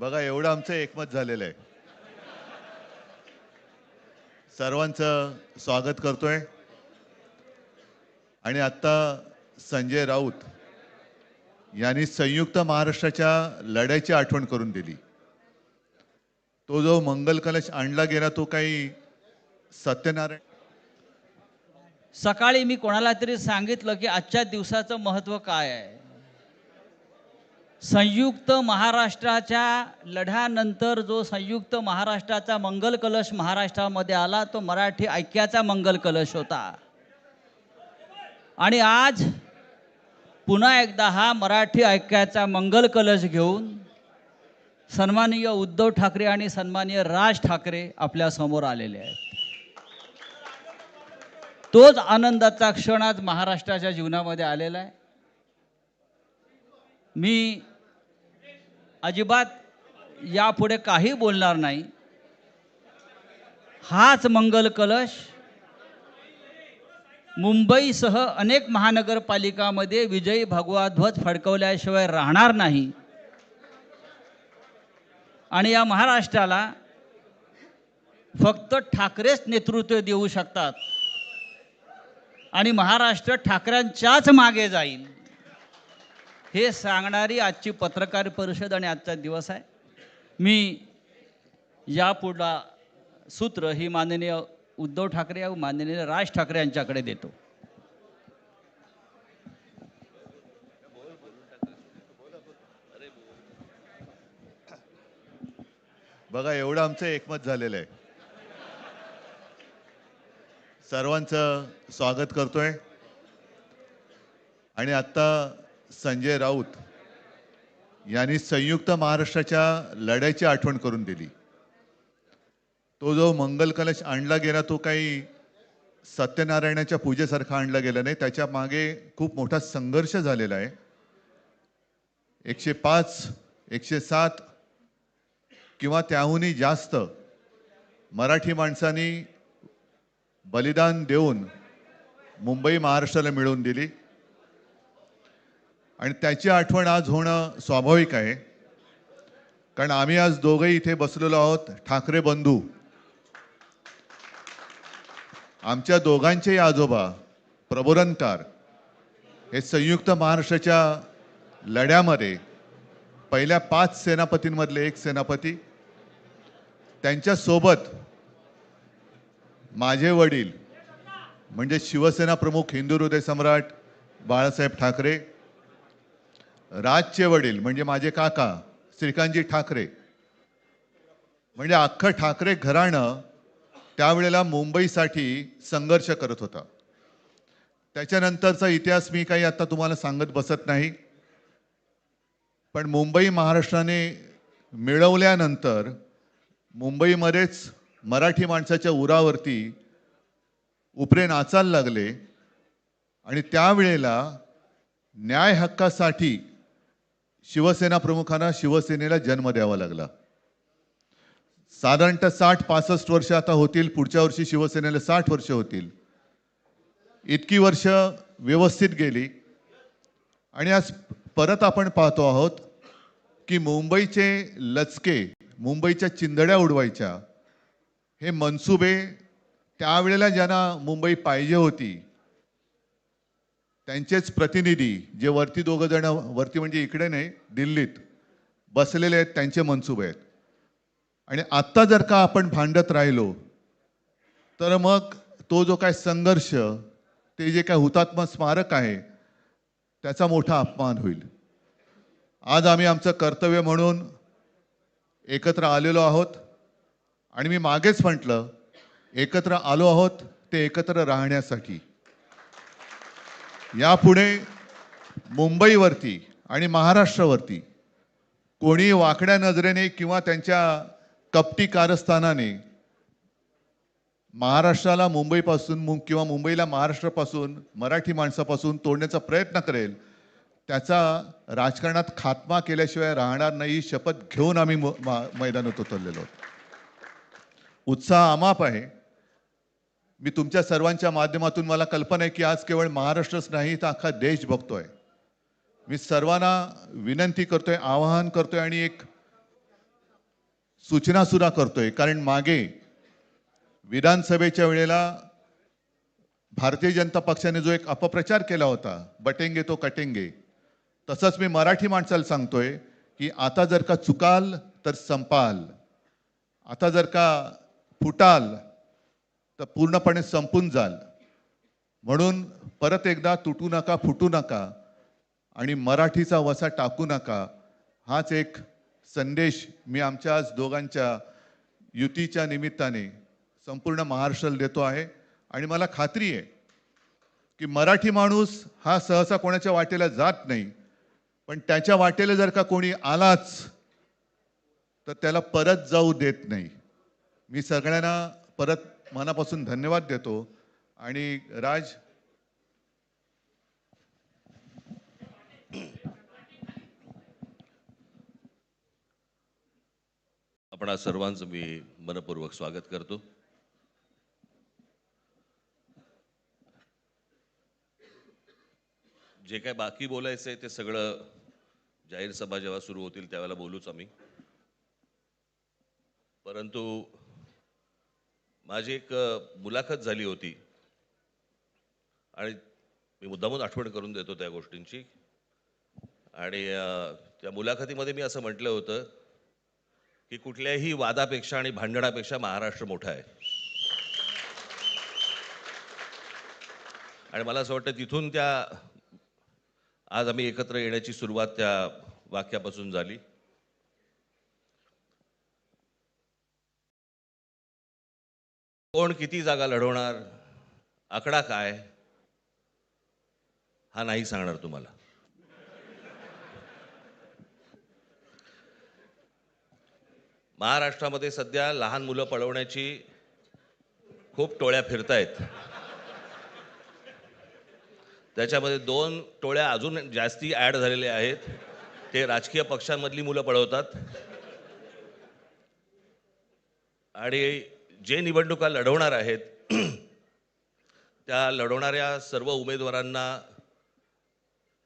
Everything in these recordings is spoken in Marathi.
बघा एवढं आमचं एकमत झालेलं आहे. सर्वांचं स्वागत करतोय. आणि आता संजय राऊत यांनी संयुक्त महाराष्ट्राच्या लढ्याची आठवण करून दिली. तो जो मंगल कलश आणला गेला तो काही सत्यनारायण. सकाळी मी कोणाला तरी सांगितलं की आजच्या दिवसाचं महत्त्व काय आहे. संयुक्त महाराष्ट्राच्या लढ्यानंतर जो संयुक्त महाराष्ट्राचा मंगल कलश महाराष्ट्रामध्ये आला तो मराठी ऐक्याचा मंगल कलश होता. आणि आज पुन्हा एकदा हा मराठी ऐक्याचा मंगल कलश घेऊन सन्माननीय उद्धव ठाकरे आणि सन्माननीय राज ठाकरे आपल्या समोर आलेले आहेत. तोच आनंदाचा क्षण आज महाराष्ट्राच्या जीवनामध्ये आलेला आहे. मी अजिबात यापुढे काही बोलणार नाही. हाच मंगल कलश मुंबईसह अनेक महानगरपालिकामध्ये विजयी भगवा ध्वज फडकवल्याशिवाय राहणार नाही. आणि या महाराष्ट्राला फक्त ठाकरेच नेतृत्व देऊ शकतात आणि महाराष्ट्र ठाकरेंच्याच मागे जाईल हे सांगणारी आजची पत्रकार परिषद आणि आजचा दिवस आहे. मी यापुढला सूत्र ही माननीय उद्धव ठाकरे व माननीय राज ठाकरे यांच्याकडे देतो. बघा एवढं आमचं एकमत झालेलं आहे. सर्वांचं स्वागत करतोय. आणि आता संजय राऊत यांनी संयुक्त महाराष्ट्राच्या लढ्याची आठवण करून दिली. तो जो मंगल कलश आणला गेला तो काही सत्यनारायणाच्या पूजेसारखा आणला गेला नाही. त्याच्या मागे खूप मोठा संघर्ष झालेला आहे. 105 107 किंवा त्याहूनही जास्त मराठी माणसांनी बलिदान देऊन मुंबई महाराष्ट्राला मिळवून दिली. आणि त्याची आठवण आज होणं स्वाभाविक आहे. कारण आम्ही आज दोघंही इथे बसलेलो आहोत ठाकरे बंधू. आमच्या दोघांचेही आजोबा प्रबोधनकार हे संयुक्त महाराष्ट्राच्या लढ्यामध्ये पहिल्या 5 सेनापतींमधले एक सेनापती. त्यांच्यासोबत माझे वडील म्हणजे शिवसेना प्रमुख हिंदू हृदय सम्राट बाळासाहेब ठाकरे, राजचे वडील म्हणजे माझे काका श्रीकांतजी ठाकरे, म्हणजे अख्खं ठाकरे घराणं त्यावेळेला मुंबईसाठी संघर्ष करत होता. त्याच्यानंतरचा इतिहास मी काही आता तुम्हाला सांगत बसत नाही. पण मुंबई महाराष्ट्राने मिळवल्यानंतर मुंबईमध्येच मराठी माणसाच्या उरावरती उपरे नाचायला लागले. आणि त्यावेळेला न्याय हक्कासाठी शिवसेना प्रमुखांना शिवसेनेला जन्म द्यावा लागला. साधारणतः 60-65 वर्ष आता होतील. पुढच्या वर्षी शिवसेनेला 60 वर्ष होतील. इतकी वर्ष व्यवस्थित गेली. आणि आज परत आपण पाहतो आहोत की मुंबईचे लचके, मुंबईच्या चिंधड्या उडवायच्या हे मनसुबे त्यावेळेला ज्यांना मुंबई पाहिजे होती त्यांचेच प्रतिनिधी जे वरती दोघं जण, वरती म्हणजे इकडे नाही दिल्लीत बसलेले आहेत, त्यांचे मनसुबे आहेत. आणि आत्ता जर का आपण भांडत राहिलो तर मग तो जो काय संघर्ष, ते जे काय हुतात्मा स्मारक आहे त्याचा मोठा अपमान होईल. आज आम्ही आमचं कर्तव्य म्हणून एकत्र आलेलो आहोत. आणि मी मागेच म्हटलं एकत्र आलो आहोत ते एकत्र राहण्यासाठी. यापुढे मुंबईवरती आणि महाराष्ट्रावरती कोणी वाकड्या नजरेने किंवा त्यांच्या कपटी कारस्थानाने महाराष्ट्राला मुंबईपासून किंवा मुंबईला महाराष्ट्रापासून, मराठी माणसापासून तोडण्याचा प्रयत्न करेल त्याचा राजकारणात खात्मा केल्याशिवाय राहणार नाही. शपथ घेऊन आम्ही मैदानात उतरलेलो आहोत. उत्साह अमाप आहे. मी तुमच्या सर्वांच्या माध्यमातून, मला कल्पना आहे की आज केवळ महाराष्ट्रच नाही तर अख्खा देश बघतोय. मी सर्वांना विनंती करतोय, आवाहन करतोय आणि एक सूचना सुद्धा करतोय. कारण मागे विधानसभेच्या वेळेला भारतीय जनता पक्षाने जो एक अपप्रचार केला होता, बटेंगे तो कटेंगे, तसंच मी मराठी माणसाला सांगतोय की आता जर का चुकाल तर संपाल, आता जर का फुटाल तर पूर्णपणे संपून जाल. म्हणून परत एकदा तुटू नका, फुटू नका आणि मराठीचा वसा टाकू नका, हाच एक संदेश मी आमच्या आज दोघांच्या युतीच्या निमित्ताने संपूर्ण महाराष्ट्राला देतो आहे. आणि मला खात्री आहे की मराठी माणूस हा सहसा कोणाच्या वाटेला जात नाही, पण त्याच्या वाटेला जर का कोणी आलाच तर त्याला परत जाऊ देत नाही. मी सगळ्यांना परत मनापासून धन्यवाद देतो. आणि राज, आपणा सर्वांचं मी मनपूर्वक स्वागत करतो. जे काय बाकी बोलायचं आहे ते सगळं जाहीर सभा जेव्हा सुरू होतील त्यावेळेला बोलूच आम्ही. परंतु माझी एक मुलाखत झाली होती आणि मी मुद्दामून आठवण करून देतो त्या गोष्टींची. आणि त्या मुलाखतीमध्ये मी असं म्हटलं होतं की कुठल्याही वादापेक्षा आणि भांडणापेक्षा महाराष्ट्र मोठा आहे. आणि मला असं वाटतं तिथून त्या आज आम्ही एकत्र येण्याची सुरुवात त्या वाक्यापासून झाली. कोण किती जागा लढवणार, आकडा काय, हा नाही सांगणार तुम्हाला. महाराष्ट्रामध्ये सध्या लहान मुलं पळवण्याची खूप टोळ्या फिरतायत. त्याच्यामध्ये 2 टोळ्या अजून जास्ती ॲड झालेल्या आहेत. ते राजकीय पक्षांमधली मुलं पळवतात आणि जे निवडणुका लढवणार आहेत त्या लढवणाऱ्या सर्व उमेदवारांना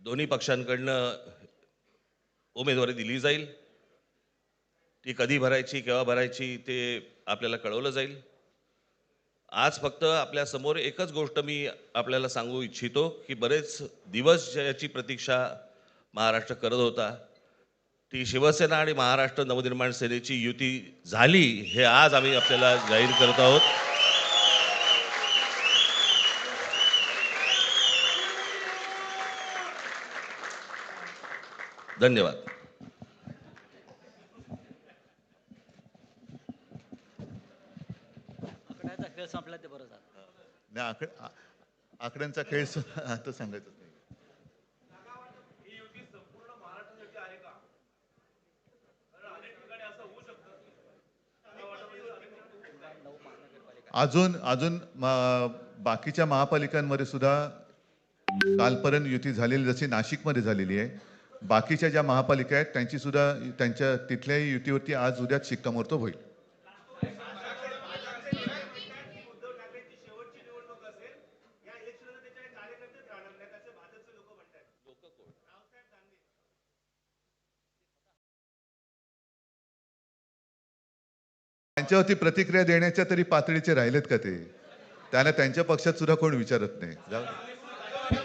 दोन्ही पक्षांकडनं उमेदवारी दिली जाईल. ती कधी भरायची, केव्हा भरायची ते आपल्याला कळवलं जाईल. आज फक्त आपल्या समोर एकच गोष्ट मी आपल्याला सांगू इच्छितो की बरेच दिवस ज्याची प्रतीक्षा महाराष्ट्र करत होता, ती शिवसेना आणि महाराष्ट्र नवनिर्माण सेनेची युती झाली, हे आज आम्ही आपल्याला जाहीर करत आहोत. धन्यवाद. आकड्याचा खेळ संपला ते बरं झालं. नाही, आकड्यांचा खेळ आता सांगायचं नाही. अजून अजून बाकीच्या महापालिकांमध्ये सुद्धा कालपर्यंत युती झालेली, जशी नाशिकमध्ये झालेली आहे, बाकीच्या ज्या महापालिका आहेत त्यांची सुद्धा त्यांच्या तिथल्याही युतीवरती आज उद्याच शिक्कामोर्तब होईल. त्यांच्यावरती प्रतिक्रिया देण्याच्या तरी पातळीचे राहिलेत का ते? त्याला त्यांच्या पक्षात सुद्धा कोण विचारत नाही. जाऊ दे.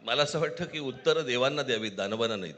मला असं वाटतं की उत्तरं देवांना द्यावीत, दानवांना नाहीत.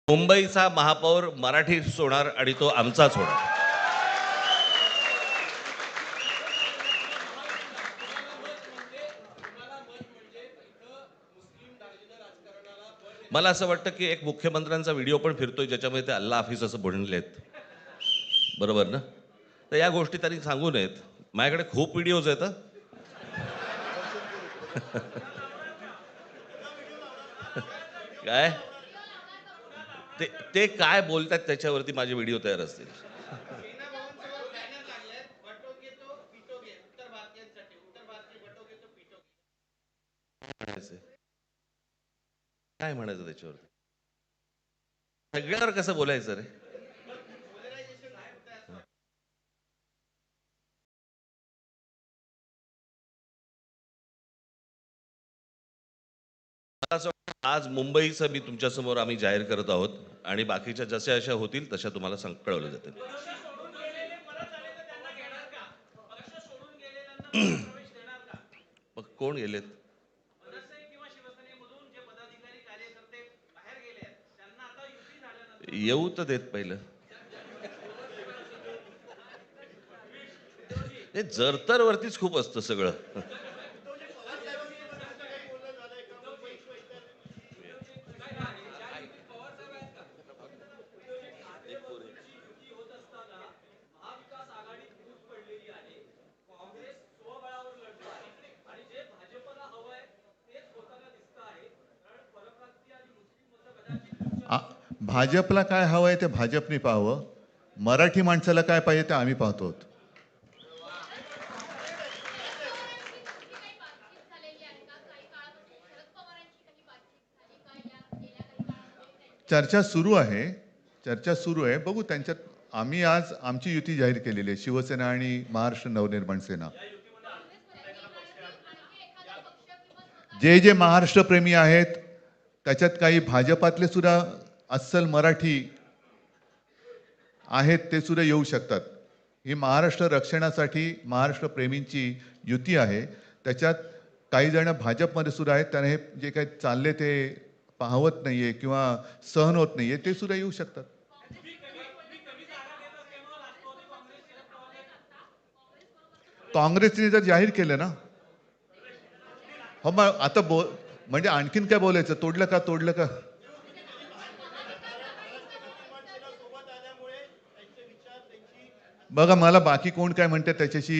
मुंबईचा महापौर मराठीच होणार आणि तो आमचाच होणार. मला असं वाटतं की एक मुख्यमंत्र्यांचा व्हिडिओ पण फिरतोय ज्याच्यामध्ये ते अल्ला हाफिज असं बोललेत, बरोबर ना? तर या गोष्टी त्यांनी सांगू नयेत. माझ्याकडे खूप व्हिडिओज आहेत. काय ते काय बोलतात त्याच्यावरती माझे व्हिडिओ तयार असतील. काय म्हणायचं त्याच्यावरती? सगळ्यावर कसं बोलायचं रे? मला असं वाटतं आज मुंबईचं मी तुमच्यासमोर आम्ही जाहीर करत आहोत आणि बाकीच्या जशा अशा होतील तशा तुम्हाला कळवलं जातील. मग कोण गेलेत? येऊ तर देत पहिलं. हे जरतर वरतीच खूप असतं सगळं. आ- भाजपला काय हवंय ते भाजपने पाहावं. मराठी माणसाला काय पाहिजे ते आम्ही पाहतो. चर्चा सुरू आहे. चर्चा सुरू आहे. बघू त्यांच्यात. आम्ही आज आमची युती जाहीर केलेली आहे, शिवसेना आणि महाराष्ट्र नवनिर्माण सेना. जे जे महाराष्ट्र प्रेमी आहेत त्याच्यात काही भाजपातले सुद्धा अस्सल मराठी आहेत, ते सुद्धा येऊ शकतात. ही महाराष्ट्र रक्षणासाठी महाराष्ट्र प्रेमींची युती आहे. त्याच्यात काही जण भाजपमध्ये सुद्धा आहेत, त्याने हे जे काही चालले ते पाहवत नाहीये किंवा सहन होत नाहीये, ते सुद्धा येऊ शकतात. काँग्रेसने जर जाहीर केलं ना, हो मग आता म्हणजे आणखीन काय बोलायचं? तोडलं का तोडलं का? बघा, मला बाकी कोण काय म्हणते त्याच्याशी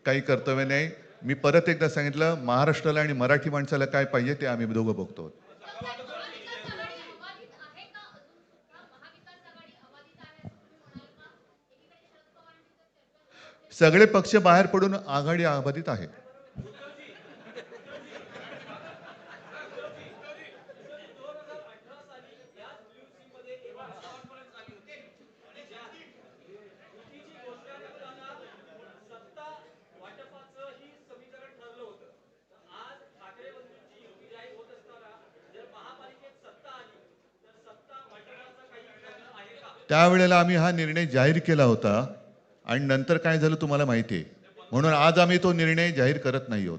काही कर्तव्य नाही. मी परत एकदा सांगितलं, महाराष्ट्राला आणि मराठी माणसाला काय पाहिजे ते आम्ही दोघं बघतो. सगळे पक्ष बाहेर पडून आघाडी अबाधित आहे. त्यावेळेला आम्ही हा निर्णय जाहीर केला होता आणि नंतर काय झालं तुम्हाला माहिती आहे. म्हणून आज आम्ही तो निर्णय जाहीर करत नाही आहोत.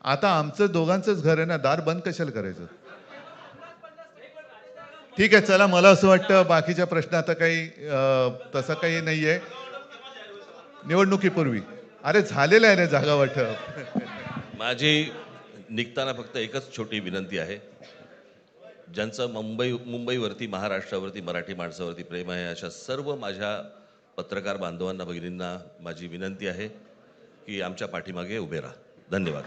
आता आमचं दोघांचंच घर आहे ना, दार बंद कशाला करायचं? ठीक आहे, चला. मला असं वाटतं बाकीच्या प्रश्न आता काही तसं काही नाहीये. निवडणुकीपूर्वी अरे झालेलं आहे ना जागा वाटप. माझी निघताना फक्त एकच छोटी विनंती आहे. ज्यांचं मुंबईवरती, महाराष्ट्रावरती, मराठी माणसावरती प्रेम आहे, अशा सर्व माझ्या पत्रकार बांधवांना, भगिनींना माझी विनंती आहे की आमच्या पाठीमागे उभे राहा. धन्यवाद.